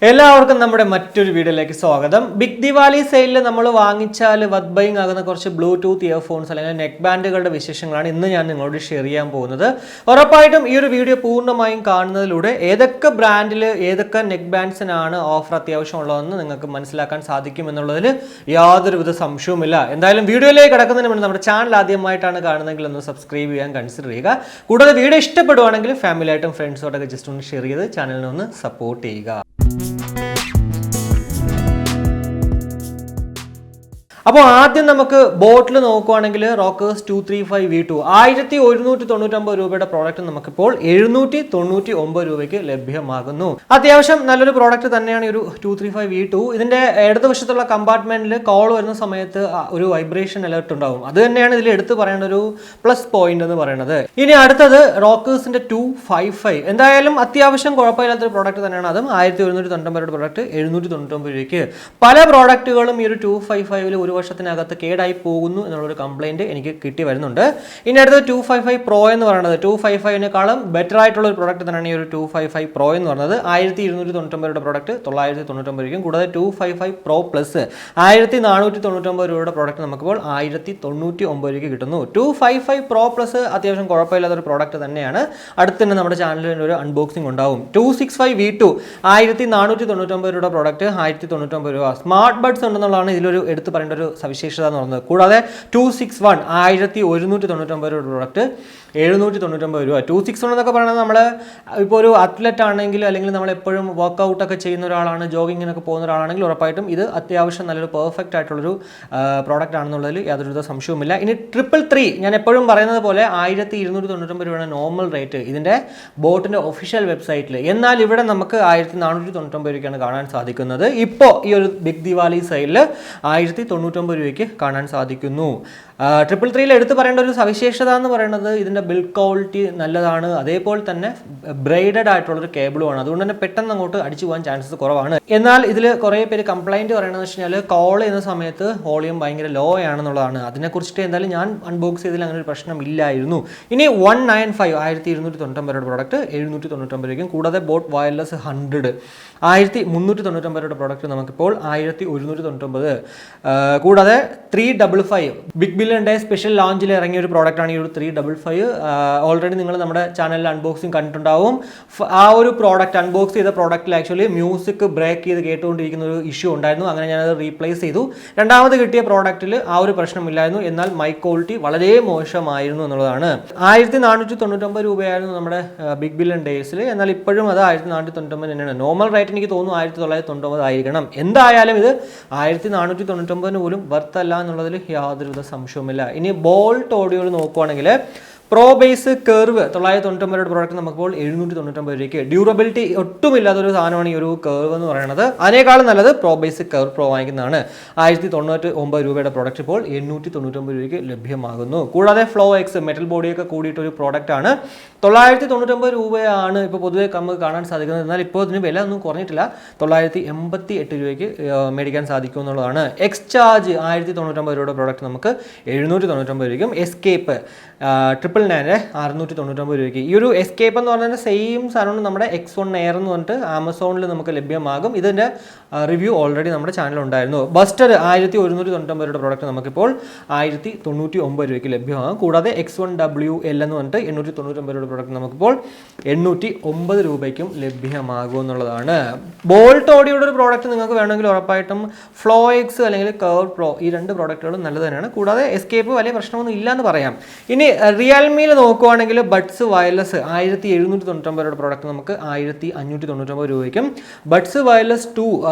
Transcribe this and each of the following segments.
എല്ലാവർക്കും നമ്മുടെ മറ്റൊരു വീഡിയോയിലേക്ക് സ്വാഗതം. ബിഗ് ദിവാലി സെയിലിൽ നമ്മൾ വാങ്ങിച്ചാൽ വത് ബൈങ് ആകുന്ന കുറച്ച് ബ്ലൂടൂത്ത് ഇയർഫോൺസ് അല്ലെങ്കിൽ നെക്ക് ബാൻഡുകളുടെ വിശേഷങ്ങളാണ് ഇന്ന് ഞാൻ നിങ്ങളോട് ഷെയർ ചെയ്യാൻ പോകുന്നത്. ഉറപ്പായിട്ടും ഈ ഒരു വീഡിയോ പൂർണ്ണമായും കാണുന്നതിലൂടെ ഏതൊക്കെ ബ്രാൻഡിൽ ഏതൊക്കെ നെക്ക് ബാൻഡ്സിനാണ് ഓഫർ അത്യാവശ്യമുള്ളതെന്ന് നിങ്ങൾക്ക് മനസ്സിലാക്കാൻ സാധിക്കും എന്നുള്ളതിൽ യാതൊരുവിധ സംശയവുമില്ല. എന്തായാലും വീഡിയോയിലേക്ക് കിടക്കുന്നതിന് മുന്നേ നമ്മുടെ ചാനൽ ആദ്യമായിട്ടാണ് കാണുന്നതെങ്കിൽ ഒന്ന് സബ്സ്ക്രൈബ് ചെയ്യാൻ കൺസിഡർ ചെയ്യുക. കൂടാതെ വീഡിയോ ഇഷ്ടപ്പെടുവാണെങ്കിൽ ഫാമിലിയായിട്ടും ഫ്രണ്ട്സോട്ടൊക്കെ ജസ്റ്റ് ഒന്ന് ഷെയർ ചെയ്ത് ചാനലിനെ ഒന്ന് സപ്പോർട്ട് ചെയ്യുക. അപ്പോൾ ആദ്യം നമുക്ക് ബോട്ടിൽ നോക്കുവാണെങ്കിൽ റോക്കേഴ്സ് 235V2 1199 രൂപയുടെ പ്രോഡക്റ്റ് നമുക്കിപ്പോൾ 799 രൂപയ്ക്ക് ലഭ്യമാകുന്നു. അത്യാവശ്യം നല്ലൊരു പ്രോഡക്റ്റ് തന്നെയാണ് ഈ ഒരു 235V2. ഇതിന്റെ ഇടതുവശത്തുള്ള കമ്പാർട്ട്മെന്റിൽ കോൾ വരുന്ന സമയത്ത് ഒരു വൈബ്രേഷൻ അലർട്ട് ഉണ്ടാവും. അത് തന്നെയാണ് ഇതിൽ എടുത്ത് പറയേണ്ട ഒരു പ്ലസ് പോയിന്റ് എന്ന് പറയുന്നത്. ഇനി അടുത്തത് റോക്കേഴ്സിന്റെ 255. എന്തായാലും അത്യാവശ്യം കുഴപ്പമില്ലാത്തൊരു പ്രോഡക്റ്റ് തന്നെയാണ്. അതും 1199 പ്രോഡക്റ്റ് 799 രൂപയ്ക്ക്. പല പ്രോഡക്റ്റുകളും ഈ ഒരു 255 ഒരു വർഷത്തിനകത്ത് കേടായി പോകുന്നു എന്നുള്ളൊരു കംപ്ലൈന്റ് എനിക്ക് കിട്ടി വരുന്നുണ്ട്. ഇനി അടുത്തത് 255 പ്രോ എന്ന് പറയുന്നത് 255നേക്കാളും ബെറ്റർ ആയിട്ടുള്ള ഒരു പ്രോഡക്റ്റ് തന്നെയാണ് ഈ ഒരു 255 പ്രോ എന്ന് പറയുന്നത്. 1299 രൂപയുടെ പ്രോഡക്റ്റ് 999 രൂപയ്ക്കും. കൂടാതെ 255 പ്രോ പ്ലസ് 1499 രൂപയുടെ പ്രോഡക്റ്റ് നമുക്കിപ്പോൾ 1099 രൂപയ്ക്ക് കിട്ടുന്നു. 255 പ്രോ പ്ലസ് അത്യാവശ്യം കുഴപ്പമില്ലാത്തൊരു പ്രോഡക്റ്റ് തന്നെയാണ്. അടുത്ത് തന്നെ നമ്മുടെ ചാനലിൽ ഒരു അൺബോക്സിംഗ് ഉണ്ടാവും. 265V2 1499 രൂപയുടെ പ്രോഡക്റ്റ് 1099 രൂപ. സ്മാർട്ട് ബഡ്സ് ഉണ്ടെന്നുള്ളതാണ് ഇതിലൊരു എടുത്ത് പറയേണ്ട ഒരു സവിശേഷത എന്ന് പറയുന്നത്. കൂടാതെ 261 1199 രൂപയുടെ പ്രോഡക്റ്റ് 799 രൂപ. 261 എന്നൊക്കെ പറയുന്നത് നമ്മൾ ഇപ്പോൾ ഒരു അത്ലറ്റ് ആണെങ്കിൽ അല്ലെങ്കിൽ നമ്മൾ എപ്പോഴും വർക്കൗട്ടൊക്കെ ചെയ്യുന്ന ഒരാളാണ്, ജോഗിങ്ങിനൊക്കെ പോകുന്ന ഒരാളാണെങ്കിൽ ഉറപ്പായിട്ടും ഇത് അത്യാവശ്യം നല്ലൊരു പെർഫെക്റ്റ് ആയിട്ടുള്ളൊരു പ്രോഡക്റ്റ് ആണെന്നുള്ളതിൽ യാതൊരുവിധ സംശയവുമില്ല. ഇനി 333 ഞാൻ എപ്പോഴും പറയുന്നത് പോലെ 1299 രൂപയാണ് നോർമൽ റേറ്റ് ഇതിൻ്റെ ബോട്ടിൻ്റെ ഒഫീഷ്യൽ വെബ്സൈറ്റിൽ. എന്നാൽ ഇവിടെ നമുക്ക് 1499 രൂപയ്ക്കാണ് കാണാൻ സാധിക്കുന്നത്. ഇപ്പോൾ ഈ ഒരു ബിഗ് ദിവാലി സെയിലിൽ 1099 രൂപയ്ക്ക് കാണാൻ സാധിക്കുന്നു. 333 എടുത്ത് പറയേണ്ട ഒരു സവിശേഷത എന്ന് പറയുന്നത് ഇതിൻ്റെ ബിൽഡ് ക്വാളിറ്റി നല്ലതാണ്. അതേപോലെ തന്നെ ബ്രൈഡഡ് ആയിട്ടുള്ളൊരു കേബിളുമാണ്. അതുകൊണ്ട് തന്നെ പെട്ടെന്ന് അങ്ങോട്ട് അടിച്ചു പോകാൻ ചാൻസസ് കുറവാണ്. എന്നാൽ ഇതിൽ കുറേ പേര് കംപ്ലൈൻറ്റ് പറയണമെന്ന് വെച്ച് കഴിഞ്ഞാൽ കോൾ ചെയ്യുന്ന സമയത്ത് വോളിയം ഭയങ്കര ലോ ആണെന്നുള്ളതാണ്. അതിനെക്കുറിച്ചിട്ട് എന്തായാലും ഞാൻ അൺബോക്സ് ചെയ്തതിൽ അങ്ങനെ ഒരു പ്രശ്നം ഇല്ലായിരുന്നു. ഇനി 195 1299 പ്രോഡക്റ്റ് 799 രൂപയ്ക്കും. കൂടാതെ ബോട്ട് വയർലെസ് 100 1399 പ്രോഡക്റ്റ് നമുക്കിപ്പോൾ 1199. കൂടാതെ 355 ബിഗ് ബില്യൺ ഡേ സ്പെഷ്യൽ ലോഞ്ചിൽ ഇറങ്ങിയ ഒരു പ്രോഡക്റ്റാണ് ഈ ഒരു 355. ഓൾറെഡി നിങ്ങൾ നമ്മുടെ ചാനലിൽ അൺബോക്സിങ് കണ്ടിട്ടുണ്ടാവും. ആ ഒരു പ്രോഡക്റ്റ് അൺബോക്സ് ചെയ്ത പ്രോഡക്റ്റിൽ ആക്ച്വലി മ്യൂസിക് ബ്രേക്ക് ചെയ്ത് കേട്ടുകൊണ്ടിരിക്കുന്ന ഒരു ഇഷ്യൂ ഉണ്ടായിരുന്നു. അങ്ങനെ ഞാനത് റീപ്ലേസ് ചെയ്തു. രണ്ടാമത് കിട്ടിയ പ്രോഡക്റ്റിൽ ആ ഒരു പ്രശ്നമില്ലായിരുന്നു. എന്നാൽ മൈക്ക് ക്വാളിറ്റി വളരെ മോശമായിരുന്നു എന്നുള്ളതാണ്. 1499 രൂപയായിരുന്നു നമ്മുടെ ബിഗ് ബില്യൺ ഡേയ്സിൽ. എന്നാൽ ഇപ്പോഴും അത് 1499 തന്നെയാണ്. നോർമൽ റേറ്റ് എനിക്ക് തോന്നുന്നു 1999 ആയിരിക്കണം. എന്തായാലും ഇത് 1499 പോലും വർത്ത് അല്ല എന്നുള്ളതിൽ യാതൊരുവിധ സംശയവുമില്ല. ഇനി ബോൾട്ട് ഓഡിയോയിൽ നോക്കുവാണെങ്കിൽ പ്രോ ബേസ് കർവ് 999 പ്രോഡക്റ്റ് നമുക്കിപ്പോൾ 799 രൂപയ്ക്ക്. ഡ്യൂറബിലിറ്റി ഒട്ടുമില്ലാത്തൊരു സാധനമാണ് ഈ ഒരു കർവ് എന്ന് പറയുന്നത്. അതിനേക്കാളും നല്ലത് പ്രോ ബേസ് കർവ് പ്രോ വാങ്ങിക്കുന്നതാണ്. 1099 രൂപയുടെ പ്രോഡക്റ്റ് ഇപ്പോൾ 899 രൂപയ്ക്ക് ലഭ്യമാകുന്നു. കൂടാതെ ഫ്ലോ എക്സ് മെറ്റൽ ബോഡിയൊക്കെ കൂടിയിട്ടൊരു പ്രോഡക്റ്റാണ്. 999 രൂപയാണ് ഇപ്പോൾ പൊതുവെ നമുക്ക് കാണാൻ സാധിക്കുന്നത്. എന്നാൽ ഇപ്പോൾ ഇതിന് വില ഒന്നും കുറഞ്ഞിട്ടില്ല. 988 രൂപയ്ക്ക് മേടിക്കാൻ സാധിക്കും എന്നുള്ളതാണ്. എക്സ് ചാർജ് 1099 രൂപയുടെ പ്രോഡക്റ്റ് നമുക്ക് 799 രൂപയ്ക്കും. എസ്കേപ്പ് 999 699 രൂപയ്ക്ക്. ഈ ഒരു എസ്കേപ്പ് എന്ന് പറഞ്ഞാൽ സെയിം സാധനമാണ് നമ്മുടെ X1 എയർ എന്ന് പറഞ്ഞിട്ട് ആമസോണിൽ നമുക്ക് ലഭ്യമാകും. ഇതിൻ്റെ റിവ്യൂ ഓൾറെഡി നമ്മുടെ ചാനൽ ഉണ്ടായിരുന്നു. ബസ്റ്റർ 1199 രൂപയുടെ പ്രോഡക്റ്റ് നമുക്കിപ്പോൾ 1099 രൂപയ്ക്ക് ലഭ്യമാകും. കൂടാതെ X1WL എന്ന് പറഞ്ഞിട്ട് 899 രൂപയുടെ പ്രോഡക്റ്റ് നമുക്കിപ്പോൾ 809 രൂപയ്ക്കും ലഭ്യമാകും എന്നുള്ളതാണ്. ബോൾട്ട് ഓഡിയോയുടെ ഒരു പ്രോഡക്റ്റ് നിങ്ങൾക്ക് വേണമെങ്കിൽ ഉറപ്പായിട്ടും ഫ്ലോ എക്സ് അല്ലെങ്കിൽ കർവ് പ്രോ ഈ രണ്ട് പ്രോഡക്റ്റുകളും നല്ലത് തന്നെയാണ്. കൂടാതെ എസ്കേപ്പ് വലിയ പ്രശ്നമൊന്നും ഇല്ല എന്ന് പറയാം. ഇനി റിയൽമിയിൽ നോക്കുവാണെങ്കിൽ ബഡ്സ് വയർലെസ് 1799 പ്രോഡക്റ്റ് നമുക്ക് 1599 രൂപയ്ക്കും. ബഡ്സ് വയർലെസ് 2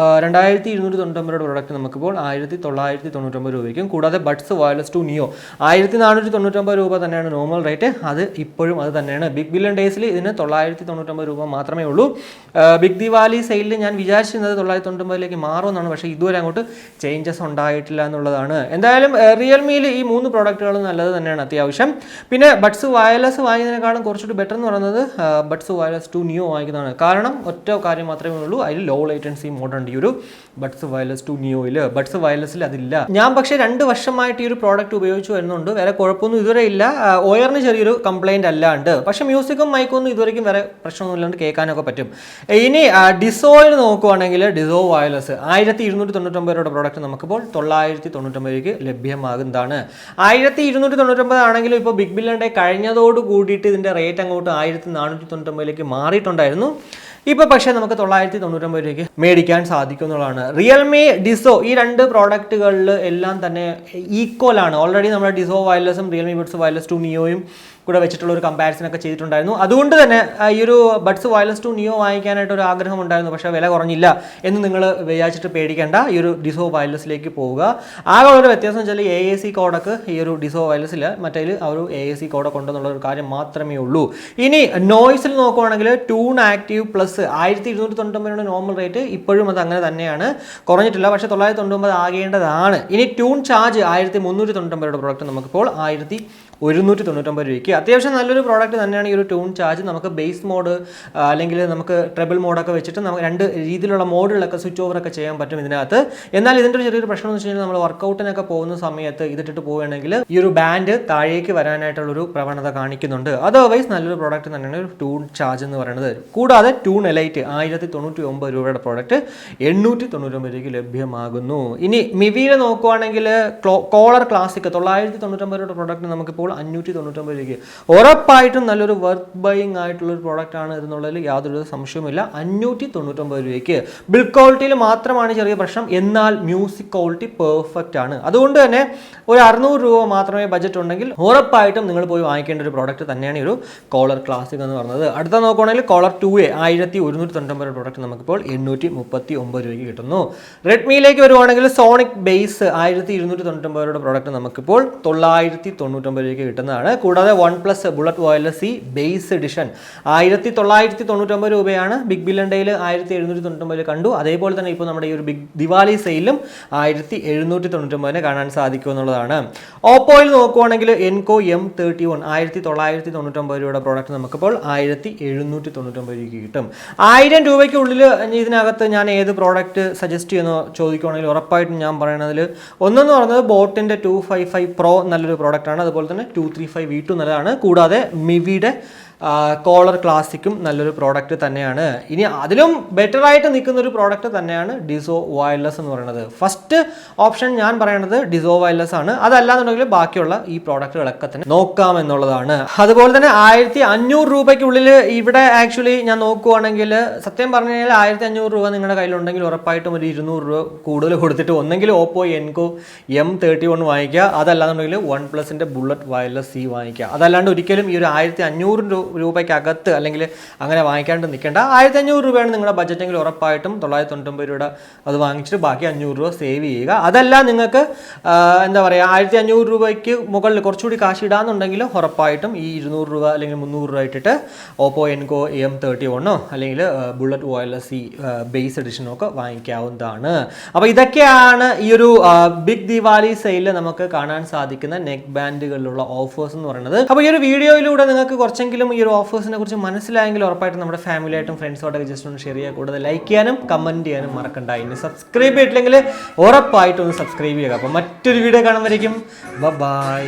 2299 പ്രോഡക്റ്റ് നമുക്കിപ്പോൾ 1999 രൂപയ്ക്കും. കൂടാതെ ബഡ്സ് വയർലെസ് 2 നിയോ 1499 രൂപ തന്നെയാണ് നോർമൽ റേറ്റ്. അത് ഇപ്പോഴും അത് തന്നെയാണ്. ബിഗ് ബില്യൺ ഡേയ്സിൽ ഇതിന് 999 രൂപ മാത്രമേ ഉള്ളൂ. ബിഗ് ദിവാലി സെയിലിൽ ഞാൻ വിചാരിച്ചിരുന്നത് 999 മാറുമെന്നാണ്. പക്ഷേ ഇതുവരെ അങ്ങോട്ട് ചേഞ്ചസ് ഉണ്ടായിട്ടില്ല എന്നുള്ളതാണ്. എന്തായാലും റിയൽമിയിൽ ഈ 3 പ്രോഡക്റ്റുകളും നല്ലത് തന്നെയാണ് അത്യാവശ്യം. പിന്നെ ബഡ്സ് വയർലെസ് വാങ്ങിയതിനേക്കാളും കുറച്ചുകൂടി ബെറ്റർ എന്ന് പറയുന്നത് ബഡ്സ് വയർലെസ് 2 നിയോ വാങ്ങിക്കുന്നതാണ്. കാരണം ഒറ്റ കാര്യം മാത്രമേ ഉള്ളൂ, അതിൽ ലോ ലേറ്റൻസി മോഡുണ്ട് ഈ ഒരു ബഡ്സ് വയർലെസ് 2 നിയോയിൽ. ബഡ്സ് വയർലെസ്സിൽ അതില്ല. ഞാൻ പക്ഷേ 2 വർഷമായിട്ട് ഈ ഒരു പ്രോഡക്റ്റ് ഉപയോഗിച്ച് വരുന്നുണ്ട്. വേറെ കുഴപ്പമൊന്നും ഇതുവരെ ഇല്ല. ഒയറിന് ചെറിയൊരു കംപ്ലൈൻറ്റ് അല്ലാണ്ട്, പക്ഷേ മ്യൂസിക്കും മൈക്കൊന്നും ഇതുവരെയും വേറെ പ്രശ്നമൊന്നും ഇല്ലാണ്ട് കേൾക്കാനൊക്കെ പറ്റും. ഇനി ഡിസോയിൽ നോക്കുവാണെങ്കിൽ ഡിസോ വയർലെസ് 1299 രൂപയുടെ പ്രോഡക്റ്റ് നമുക്കിപ്പോൾ 999 രൂപയ്ക്ക് ലഭ്യമാകുന്നതാണ്. 1299 ആണെങ്കിലും ഇപ്പോൾ ബിഗ് ബില്യൺ ഡേ കഴിഞ്ഞതോട് കൂടിയിട്ട് ഇതിൻ്റെ റേറ്റ് അങ്ങോട്ട് 1499 മാറിയിട്ടുണ്ടായിരുന്നു. ഇപ്പോൾ പക്ഷേ നമുക്ക് 999 രൂപയ്ക്ക് മേടിക്കാൻ സാധിക്കും എന്നുള്ളതാണ്. റിയൽമി ഡിസോ ഈ 2 പ്രോഡക്റ്റുകളിൽ എല്ലാം തന്നെ ഈക്വൽ ആണ്. ഓൾറെഡി നമ്മുടെ ഡിസോ വയർലെസ്സും റിയൽമി ബഡ്സ് വയർലെസ് 2 നിയോയും കൂടെ വെച്ചിട്ടുള്ള ഒരു കമ്പാരിസൺ ഒക്കെ ചെയ്തിട്ടുണ്ടായിരുന്നു. അതുകൊണ്ട് തന്നെ ഈ ഒരു ബഡ്സ് വയർലെസ് 2 നിയോ വാങ്ങിക്കാനായിട്ട് ഒരു ആഗ്രഹം ഉണ്ടായിരുന്നു. പക്ഷേ വില കുറഞ്ഞില്ല എന്ന് നിങ്ങൾ വിചാരിച്ചിട്ട് പേടിക്കേണ്ട. ഈ ഒരു ഡിസോ വയർലെസ്സിലേക്ക് പോവുക. ആകെ ഒരു വ്യത്യാസം വെച്ചാൽ AAC കോഡൊക്കെ ഈ ഒരു ഡിസോ വയർലെസ്സിൽ മറ്റേതിൽ ആ ഒരു AAC കോഡൊക്കെ ഉണ്ടെന്നുള്ള ഒരു കാര്യം മാത്രമേ ഉള്ളൂ. ഇനി നോയ്സിൽ നോക്കുവാണെങ്കിൽ tune active plus 1299 normal rate ഇപ്പോഴും അത് അങ്ങനെ തന്നെയാണ്, കുറഞ്ഞിട്ടില്ല. പക്ഷേ 999 ആകേണ്ടതാണ്. ഇനി ട്യൂൺ ചാർജ് 1399 പ്രോഡക്റ്റ് നമുക്കിപ്പോൾ 1199 രൂപയ്ക്ക് അത്യാവശ്യം നല്ലൊരു പ്രോഡക്റ്റ് തന്നെയാണ്. ഈ ഒരു ട്യൂൺ ചാർജ് നമുക്ക് ബേസ് മോഡ് അല്ലെങ്കിൽ നമുക്ക് ട്രിപ്പിൾ മോഡൊക്കെ വെച്ചിട്ട് നമുക്ക് 2 രീതിയിലുള്ള മോഡുകളൊക്കെ സ്വിച്ച് ഓവറൊക്കെ ചെയ്യാൻ പറ്റും ഇതിനകത്ത്. എന്നാൽ ഇതിൻ്റെ ഒരു ചെറിയൊരു പ്രശ്നം എന്ന് വെച്ച് കഴിഞ്ഞാൽ നമ്മൾ വർക്കൗട്ടിനൊക്കെ പോകുന്ന സമയത്ത് ഇതിട്ടിട്ട് പോവുകയാണെങ്കിൽ ഈ ഒരു ബാൻഡ് താഴേക്ക് വരാനായിട്ടുള്ളൊരു പ്രവണത കാണിക്കുന്നുണ്ട്. അതർവൈസ് നല്ലൊരു പ്രോഡക്റ്റ് തന്നെയാണ് ഒരു ട്യൂൺ ചാർജ് എന്ന് പറയുന്നത്. കൂടാതെ ട്യൂൺ എലൈറ്റ് 1099 രൂപയുടെ പ്രോഡക്റ്റ് 899 രൂപയ്ക്ക് ലഭ്യമാകുന്നു. ഇനി മിവിയിൽ നോക്കുവാണെങ്കിൽ കോളർ ക്ലാസിക് 999 രൂപയുടെ പ്രോഡക്റ്റ് നമുക്കിപ്പോൾ 599 രൂപയ്ക്ക് ഉറപ്പായിട്ടും നല്ലൊരു വർത്ത് ബൈയിങ് ആയിട്ടുള്ളൊരു പ്രോഡക്റ്റ് ആണ് എന്നുള്ളതിൽ യാതൊരു സംശയവുമില്ല. 599 രൂപയ്ക്ക് ബിൽഡ് ക്വാളിറ്റിയിൽ മാത്രമാണ് ചെറിയ പ്രശ്നം, എന്നാൽ മ്യൂസിക് ക്വാളിറ്റി പെർഫെക്റ്റ് ആണ്. അതുകൊണ്ട് തന്നെ ഒരു 600 രൂപ മാത്രമേ ബഡ്ജറ്റ് ഉണ്ടെങ്കിൽ ഉറപ്പായിട്ടും നിങ്ങൾ പോയി വാങ്ങിക്കേണ്ട ഒരു പ്രോഡക്റ്റ് തന്നെയാണ് ഈ ഒരു കോളർ ക്ലാസിക് എന്ന് പറയുന്നത്. അടുത്ത നോക്കുകയാണെങ്കിൽ കോളർ 2A 1199 പ്രോഡക്റ്റ് നമുക്കിപ്പോൾ 839 രൂപയ്ക്ക് കിട്ടുന്നു. റെഡ്മിയിലേക്ക് വരുവാണെങ്കിൽ സോണിക് ബേസ് 1299 രൂപയുടെ പ്രോഡക്റ്റ് നമുക്കിപ്പോൾ 999 രൂപയ്ക്ക് കിട്ടുന്നതാണ്. കൂടാതെ OnePlus bullet wireless base edition 1999 രൂപയാണ്. ബിഗ് ബില്യൺ ഡേയിൽ 1799 കണ്ടു. അതേപോലെ തന്നെ ഇപ്പോൾ നമ്മുടെ ഈ ഒരു ബിഗ് ദിവാലി സെയിലും 1799 കാണാൻ സാധിക്കും എന്നുള്ളതാണ്. ഓപ്പോയിൽ നോക്കുവാണെങ്കിൽ എൻകോ M31 1999 രൂപയുടെ പ്രോഡക്റ്റ് നമുക്കിപ്പോൾ 1799 രൂപയ്ക്ക് കിട്ടും. 1000 രൂപയ്ക്കുള്ളിൽ ഇതിനകത്ത് ഞാൻ ഏത് പ്രോഡക്റ്റ് സജസ്റ്റ് ചെയ്യുന്നോ ചോദിക്കുവാണെങ്കിൽ ഉറപ്പായിട്ടും ഞാൻ പറയുന്നതിൽ ഒന്നെന്ന് പറയുന്നത് ബോട്ടിൻ്റെ 255 Pro നല്ലൊരു പ്രോഡക്റ്റാണ്. അതുപോലെ തന്നെ 235 V2 നല്ലതാണ്. കൂടാതെ മിവിയുടെ കോളർ ക്ലാസിക്കും നല്ലൊരു പ്രോഡക്റ്റ് തന്നെയാണ്. ഇനി അതിലും ബെറ്റർ ആയിട്ട് നിൽക്കുന്ന ഒരു പ്രോഡക്റ്റ് തന്നെയാണ് ഡിസോ വയർലെസ് എന്ന് പറയുന്നത്. ഫസ്റ്റ് ഓപ്ഷൻ ഞാൻ പറയുന്നത് ഡിസോ വയർലെസ് ആണ്. അതല്ലാന്നുണ്ടെങ്കിൽ ബാക്കിയുള്ള ഈ പ്രോഡക്റ്റുകളൊക്കെ തന്നെ നോക്കാം എന്നുള്ളതാണ്. അതുപോലെ തന്നെ 1500 രൂപയ്ക്കുള്ളിൽ ഇവിടെ ആക്ച്വലി ഞാൻ നോക്കുവാണെങ്കിൽ സത്യം പറഞ്ഞു കഴിഞ്ഞാൽ 1500 രൂപ നിങ്ങളുടെ കയ്യിലുണ്ടെങ്കിൽ ഉറപ്പായിട്ടും ഒരു 200 രൂപ കൂടുതൽ കൊടുത്തിട്ട് ഒന്നെങ്കിൽ ഓപ്പോ എൻകോ M31 വാങ്ങിക്കുക, അതല്ലാന്നുണ്ടെങ്കിൽ OnePlusന്റെ ബുള്ളറ്റ് വയർലെസ് വാങ്ങിക്കുക. അതല്ലാണ്ട് ഒരിക്കലും ഈ ഒരു 1500 രൂപയ്ക്കകത്ത് അല്ലെങ്കിൽ അങ്ങനെ വാങ്ങിക്കാണ്ട് നിൽക്കേണ്ട. 1500 രൂപയാണ് നിങ്ങളുടെ ബഡ്ജറ്റെങ്കിൽ ഉറപ്പായിട്ടും 999 രൂപ അത് വാങ്ങിച്ചിട്ട് ബാക്കി 500 രൂപ സേവ് ചെയ്യുക. അതല്ല നിങ്ങൾക്ക് എന്താ പറയുക 1500 രൂപയ്ക്ക് മുകളിൽ കുറച്ചുകൂടി കാശ് ഇടാന്നുണ്ടെങ്കിൽ ഉറപ്പായിട്ടും ഈ 200 രൂപ അല്ലെങ്കിൽ 300 രൂപ ഇട്ടിട്ട് ഓപ്പോ എൻകോ M31 അല്ലെങ്കിൽ ബുള്ളറ്റ് വയർലെസ് ബേസ് എഡിഷനോ ഒക്കെ വാങ്ങിക്കാവുന്നതാണ്. അപ്പോൾ ഇതൊക്കെയാണ് ഈ ഒരു ബിഗ് ദിവാലി സെയിലിൽ നമുക്ക് കാണാൻ സാധിക്കുന്ന നെക്ക് ബാൻഡുകളിലുള്ള ഓഫേഴ്സ് എന്ന് പറയുന്നത്. അപ്പോൾ ഈ ഒരു വീഡിയോയിലൂടെ നിങ്ങൾക്ക് കുറച്ചെങ്കിലും ഈ ഒരു ഓഫേഴ്സിനെ കുറിച്ച് മനസ്സിലായെങ്കിൽ ഉറപ്പായിട്ടും നമ്മുടെ ഫാമിലിയായിട്ടും ഫ്രണ്ട്സോട്ടൊക്കെ ജസ്റ്റ് ഒന്ന് ഷെയർ ചെയ്യുക. കൂടുതൽ ലൈക്ക് ചെയ്യാനും കമൻറ്റ് ചെയ്യാനും മറക്കണ്ട. ഇനി സബ്സ്ക്രൈബ് ചെയ്തിട്ടില്ലെങ്കിൽ ഉറപ്പായിട്ടും ഒന്ന് സബ്സ്ക്രൈബ് ചെയ്യുക. അപ്പോൾ മറ്റൊരു വീഡിയോ കാണുമ്പോഴേക്കും ബൈ.